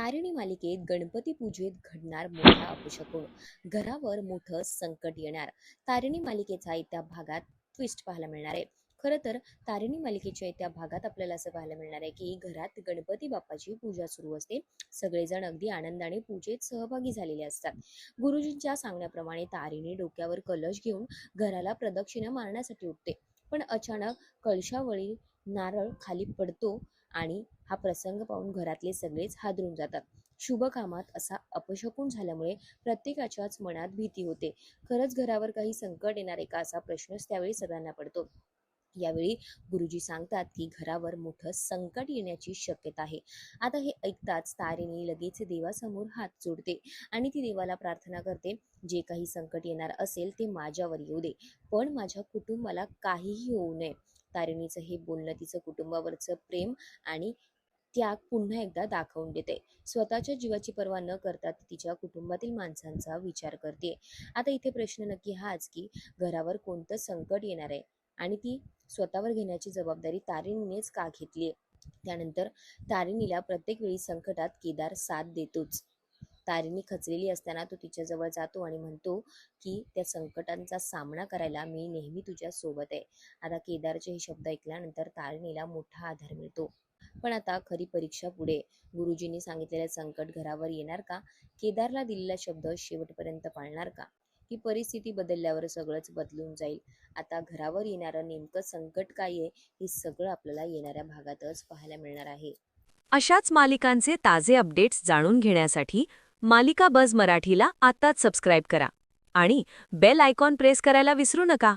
तारिणी मालिकेत गणपती पूजेत घडणार मोठा अपशकुन, घरावर मोठं संकट येणार. तारिणी मालिकेचा येत्या भागात ट्विस्ट पाहायला मिळणार आहे. खरं तर तारिणी मालिकेच्या येत्या भागात आपल्याला असं पाहायला मिळणार आहे की घरात गणपती बाप्पाची पूजा सुरू असते. सगळेजण अगदी आनंदाने पूजेत सहभागी झालेले असतात. गुरुजींच्या सांगण्याप्रमाणे तारिणी डोक्यावर कलश घेऊन घराला प्रदक्षिणा मारण्यासाठी उठते. पण अचानक कलशावरील नारळ खाली पडतो आणि हा प्रसंग पाहून घरातले सगळेच हादरून जातात. शुभ कामात असा अपशकुन झाल्यामुळे प्रत्येकाच्याच मनात भीती होते. खरंच घरावर काही संकट येणार आहे का, असा प्रश्नच त्यावेळी सगळ्यांना पडतो. यावेळी गुरुजी सांगतात की घरावर मोठं संकट येण्याची शक्यता आहे. आता हे ऐकताच तारिणी लगेच देवासमोर हात जोडते आणि ती देवाला प्रार्थना करते, जे काही संकट येणार असेल ते माझ्यावर येऊ दे, पण माझ्या कुटुंबाला काहीही होऊ नये. तारिणीचं हे बोलणं तिचं कुटुंबावरचं प्रेम आणि त्याग पुन्हा एकदा दाखवून देते. स्वतःच्या जीवाची पर्वा न करता ती तिच्या कुटुंबातील माणसांचा विचार करते. आता इथे प्रश्न नक्की हाच की घरावर कोणतं संकट येणार आहे आणि ती स्वतःवर घेण्याची जबाबदारी तारिणीनेच का घेतली. त्यानंतर तारिणीला प्रत्येक वेळी संकटात केदार साथ देतोच. तारिणी खचलेली असताना तो तिच्याजवळ जातो आणि म्हणतो की त्या संकटांचा सामना करायला मी नेहमी तुझ्या सोबत आहे. आता केदारचे हे शब्द ऐकल्यानंतर तारिणीला मोठा आधार मिळतो. पण आता खरी परीक्षा पुढे. गुरुजींनी सांगितलेले संकट घरावर येणार का? केदारला दिलेला शब्द शेवटपर्यंत पाळणार का? ही परिस्थिती बदलल्यावर सगळंच बदलून जाईल. आता घरावर येणारं नेमकं संकट काय आहे, हे सगळं आपल्याला येणाऱ्या भागातच पाहायला मिळणार आहे. अशाच मालिकांचे ताजे अपडेट्स जाणून घेण्यासाठी मालिका बझ मराठीला आत्ताच सबस्क्राईब करा आणि बेल आयकॉन प्रेस करायला विसरू नका.